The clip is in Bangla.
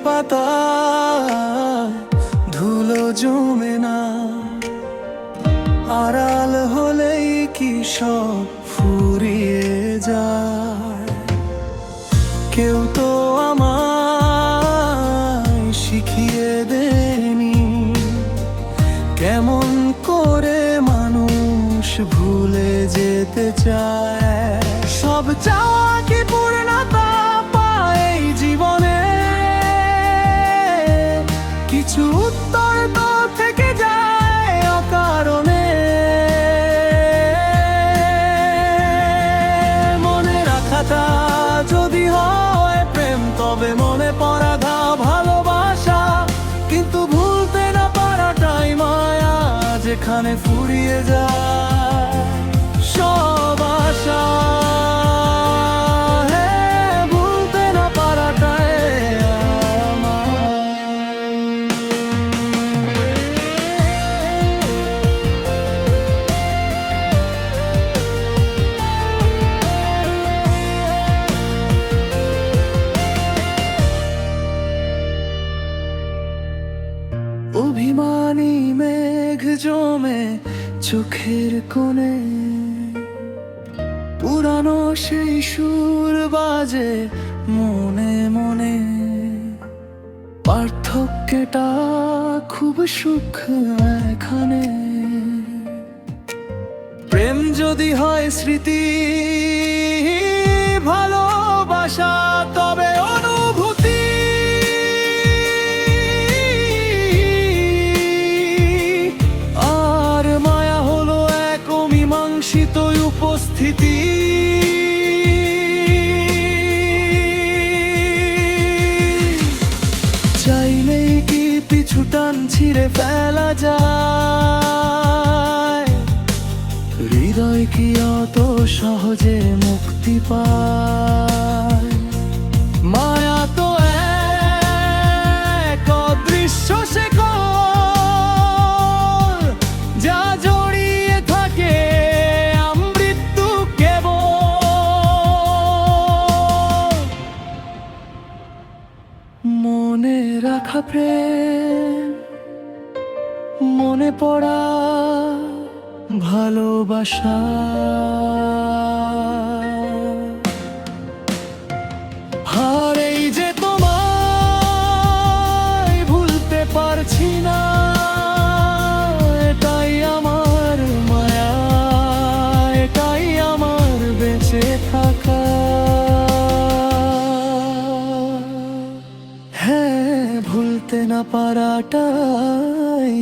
পাতা ধুলো জমে না, আড়াল হলেই কি সব ফুরিয়ে যায়। কেউ তো আমায় শিখিয়ে দেয়নি কেমন করে মানুষ ভুলে যেতে চায়। সব চাওয়া কি পূর্ণতা পায় এই জীবনে? কিছু উত্তর তো থেকে যায় অকারণে। মনে রাখাটা যদি হয় প্রেম, তবে মনে পড়া ঘা ভালোবাসা। কিন্তু ভুলতে না পারাটাই মায়া, যেখানে ফুরিয়ে যায় সব আশা। ভুলতে না পারাটাই অভিমানী মেঘ জমে চোখের কোণে, পুরানো সেই সুর বাজে মনে মনে। পার্থক্যটা খুব সূক্ষ্ম এখানে। প্রেম যদি হয় স্মৃতি ভালোবাসা, তবে অনুভূতি। আর মায়া হলো এক অমীমাংসিত উপস্থিতি। চাইলেই কি পিছু টান ছিঁড়ে ফেলা যায়? হৃদয় কি অত সহজে মুক্তি পায়? মায়া তো এক অদৃশ্য শেকল, যা জড়িয়ে থাকে আমৃত্যু কেবল। মনে রাখা প্রেম, মনে পড়া ভালোবাসা। আর এই যে তোমায় ভুলতে পারছি না, এটাই আমার মায়া, এটাই আমার বেঁচে থাকা। হ্যাঁ, ভুলতে না পারাটাই